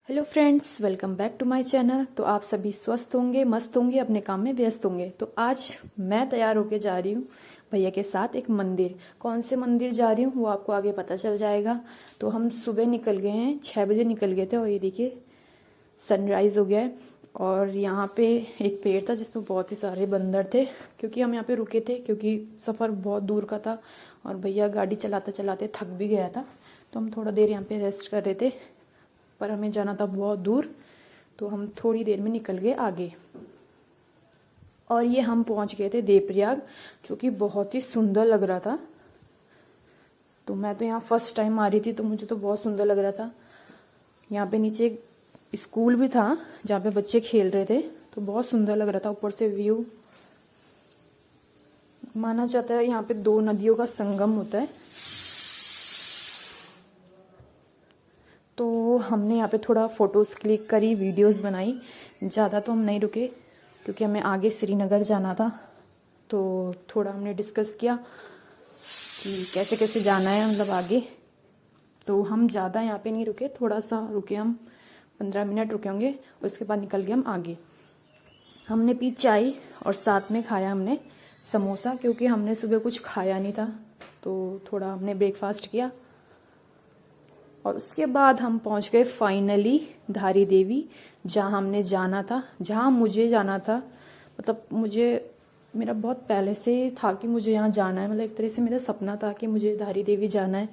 Hello friends, welcome back to my channel. तो आप सभी स्वस्थ होंगे, मस्त होंगे, अपने काम में व्यस्त होंगे। तो आज मैं तैयार होके जा रही हूँ भैया के साथ एक मंदिर। कौन से मंदिर जा रही हूँ वो आपको आगे पता चल जाएगा। तो हम सुबह निकल गए हैं, 6 बजे निकल गए थे और ये देखिए सनराइज़ हो गया है। और यहाँ पे एक पेड़ था जिसमें बहुत ही सारे बंदर थे, क्योंकि हम यहाँ पे रुके थे क्योंकि सफ़र बहुत दूर का था और भैया गाड़ी चलाते चलाते थक भी गया था। तो हम थोड़ा देर यहाँ पे रेस्ट कर रहे थे, पर हमें जाना था बहुत दूर, तो हम थोड़ी देर में निकल गए आगे। और ये हम पहुंच गए थे देवप्रयाग, जो कि बहुत ही सुंदर लग रहा था। तो मैं तो यहाँ फर्स्ट टाइम आ रही थी, तो मुझे तो बहुत सुंदर लग रहा था। यहाँ पे नीचे एक स्कूल भी था जहाँ पे बच्चे खेल रहे थे, तो बहुत सुंदर लग रहा था ऊपर से व्यू। माना जाता है यहाँ पे 2 नदियों का संगम होता है। तो हमने यहाँ पे थोड़ा फ़ोटोज़ क्लिक करी, वीडियोस बनाई। ज़्यादा तो हम नहीं रुके क्योंकि हमें आगे श्रीनगर जाना था। तो थोड़ा हमने डिस्कस किया कि कैसे कैसे जाना है, मतलब आगे। तो हम ज़्यादा यहाँ पे नहीं रुके, थोड़ा सा रुके, हम 15 मिनट रुके होंगे। उसके बाद निकल गए हम आगे। हमने पी चाय और साथ में खाया हमने समोसा, क्योंकि हमने सुबह कुछ खाया नहीं था। तो थोड़ा हमने ब्रेकफास्ट किया और उसके बाद हम पहुंच गए फाइनली धारी देवी, जहां हमने जाना था, जहां मुझे जाना था। मतलब मेरा बहुत पहले से था कि मुझे यहाँ जाना है, मतलब एक तरह से मेरा सपना था कि मुझे धारी देवी जाना है।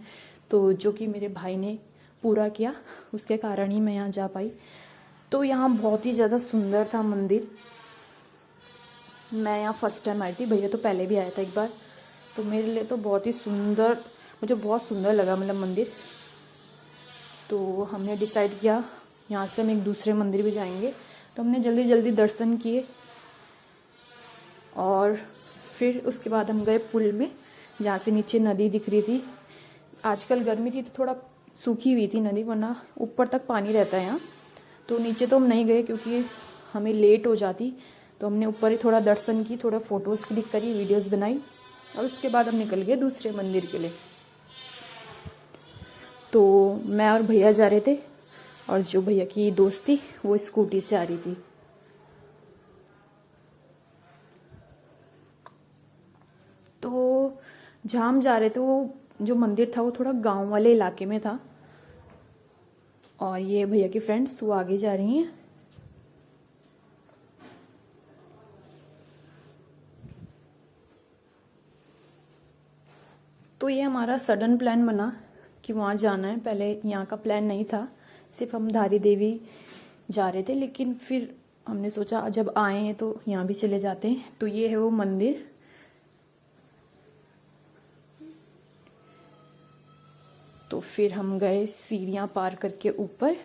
तो जो कि मेरे भाई ने पूरा किया, उसके कारण ही मैं यहाँ जा पाई। तो यहाँ बहुत ही ज़्यादा सुंदर था मंदिर। मैं यहाँ फर्स्ट टाइम आई थी, भैया तो पहले भी आया था एक बार। तो मेरे लिए तो बहुत ही सुंदर, मुझे बहुत सुंदर लगा मतलब मंदिर। तो हमने डिसाइड किया यहाँ से हम एक दूसरे मंदिर भी जाएंगे। तो हमने जल्दी जल्दी दर्शन किए और फिर उसके बाद हम गए पुल में, जहाँ से नीचे नदी दिख रही थी। आजकल गर्मी थी तो थोड़ा सूखी हुई थी नदी, वरना ऊपर तक पानी रहता है यहाँ। तो नीचे तो हम नहीं गए क्योंकि हमें लेट हो जाती। तो हमने ऊपर ही थोड़ा दर्शन की, थोड़ा फ़ोटोज़ क्लिक करी, वीडियोज़ बनाई और उसके बाद हम निकल गए दूसरे मंदिर के लिए। तो मैं और भैया जा रहे थे और जो भैया की दोस्त थी वो स्कूटी से आ रही थी। तो जहाँ हम जा रहे थे वो जो मंदिर था वो थोड़ा गांव वाले इलाके में था। और ये भैया की फ्रेंड्स वो आगे जा रही हैं। तो ये हमारा सडन प्लान बना कि वहाँ जाना है। पहले यहाँ का प्लान नहीं था, सिर्फ हम धारी देवी जा रहे थे, लेकिन फिर हमने सोचा जब आए हैं तो यहाँ भी चले जाते हैं। तो ये है वो मंदिर। तो फिर हम गए सीढ़ियाँ पार करके ऊपर।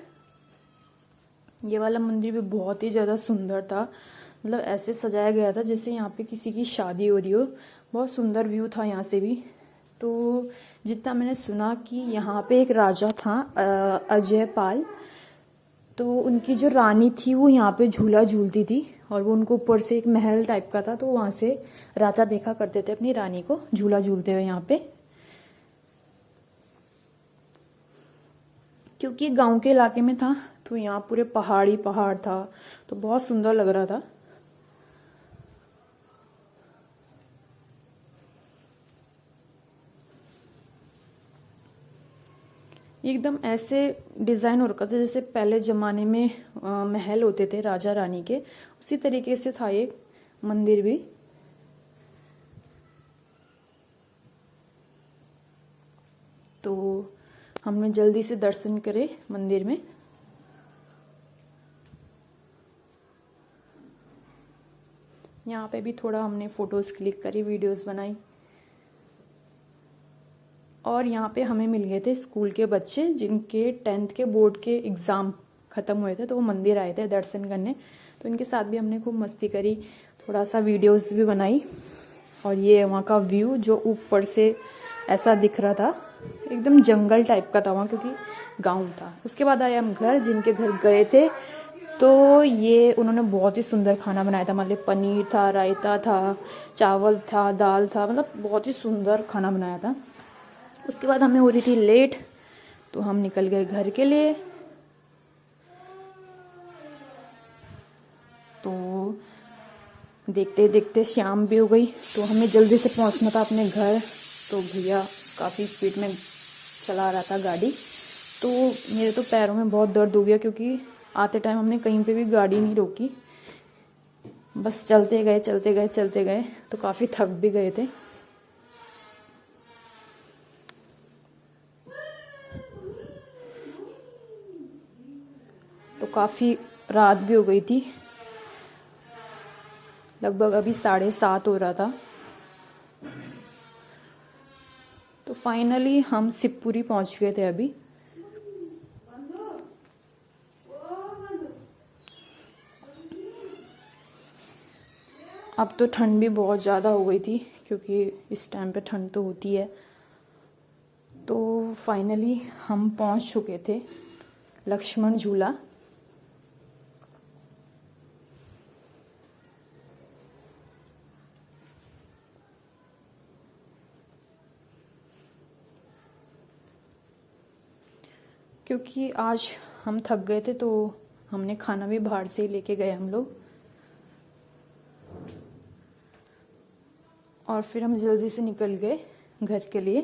ये वाला मंदिर भी बहुत ही ज़्यादा सुंदर था, मतलब ऐसे सजाया गया था जैसे यहाँ पे किसी की शादी हो रही हो। बहुत सुंदर व्यू था यहाँ से भी। तो जितना मैंने सुना कि यहाँ पे एक राजा था अजय पाल, तो उनकी जो रानी थी वो यहाँ पे झूला झूलती थी और वो उनको ऊपर से एक महल टाइप का था, तो वहाँ से राजा देखा करते थे अपनी रानी को झूला झूलते हुए यहाँ पे। क्योंकि गांव के इलाके में था तो यहाँ पूरे पहाड़ी पहाड़ था, तो बहुत सुंदर लग रहा था। एकदम ऐसे डिज़ाइन हो रखा था जैसे पहले ज़माने में महल होते थे राजा रानी के, उसी तरीके से था ये मंदिर भी। तो हमने जल्दी से दर्शन करे मंदिर में। यहाँ पे भी थोड़ा हमने फ़ोटोज़ क्लिक करी, वीडियोस बनाई। और यहाँ पे हमें मिल गए थे स्कूल के बच्चे जिनके 10th के बोर्ड के एग्ज़ाम ख़त्म हुए थे, तो वो मंदिर आए थे दर्शन करने। तो इनके साथ भी हमने खूब मस्ती करी, थोड़ा सा वीडियोस भी बनाई। और ये वहाँ का व्यू जो ऊपर से ऐसा दिख रहा था, एकदम जंगल टाइप का था वहाँ, क्योंकि गांव था। उसके बाद आए हम घर, जिनके घर गए थे तो ये उन्होंने बहुत ही सुंदर खाना बनाया था। मतलब पनीर था, रायता था, चावल था, दाल था, मतलब बहुत ही सुंदर खाना बनाया था। उसके बाद हमें हो रही थी लेट, तो हम निकल गए घर के लिए। देखते देखते शाम भी हो गई, तो हमें जल्दी से पहुंचना था अपने घर। तो भैया काफ़ी स्पीड में चला रहा था गाड़ी, तो मेरे तो पैरों में बहुत दर्द हो गया, क्योंकि आते टाइम हमने कहीं पे भी गाड़ी नहीं रोकी, बस चलते गए चलते गए चलते गए, तो काफ़ी थक भी गए थे। तो काफ़ी रात भी हो गई थी, लगभग अभी 7:30 हो रहा था। तो फाइनली हम शिवपुरी पहुंच गए थे अभी। अब तो ठंड भी बहुत ज़्यादा हो गई थी, क्योंकि इस टाइम पे ठंड तो होती है। तो फाइनली हम पहुंच चुके थे लक्ष्मण झूला। क्योंकि आज हम थक गए थे, तो हमने खाना भी बाहर से ही लेके गए हम लोग, और फिर हम जल्दी से निकल गए घर के लिए।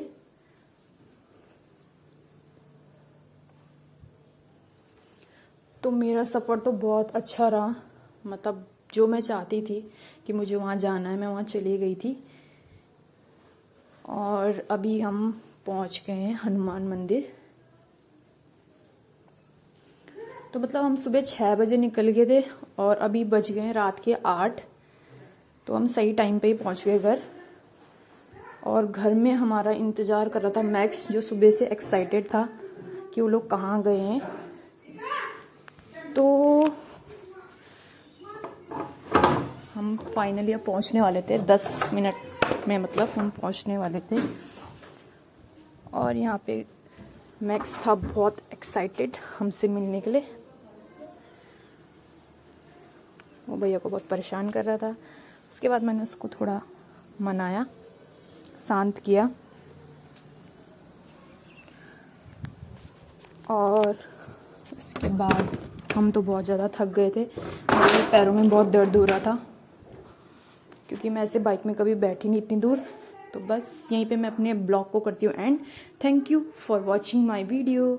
तो मेरा सफ़र तो बहुत अच्छा रहा, मतलब जो मैं चाहती थी कि मुझे वहाँ जाना है, मैं वहाँ चली गई थी। और अभी हम पहुँच गए हैं हनुमान मंदिर। तो मतलब हम सुबह 6 बजे निकल गए थे, और अभी बज गए रात के 8। तो हम सही टाइम पे ही पहुँच गए घर। और घर में हमारा इंतज़ार कर रहा था मैक्स, जो सुबह से एक्साइटेड था कि वो लोग कहाँ गए हैं। तो हम फाइनली अब पहुँचने वाले थे 10 मिनट में, मतलब हम पहुँचने वाले थे। और यहाँ पे मैक्स था बहुत एक्साइटेड हमसे मिलने के लिए। वो भैया को बहुत परेशान कर रहा था। उसके बाद मैंने उसको थोड़ा मनाया, शांत किया, और उसके बाद हम तो बहुत ज़्यादा थक गए थे। मेरे पैरों में बहुत दर्द हो रहा था, क्योंकि मैं ऐसे बाइक में कभी बैठी नहीं इतनी दूर। तो बस यहीं पे मैं अपने ब्लॉग को करती हूँ and. Thank you for watching my video.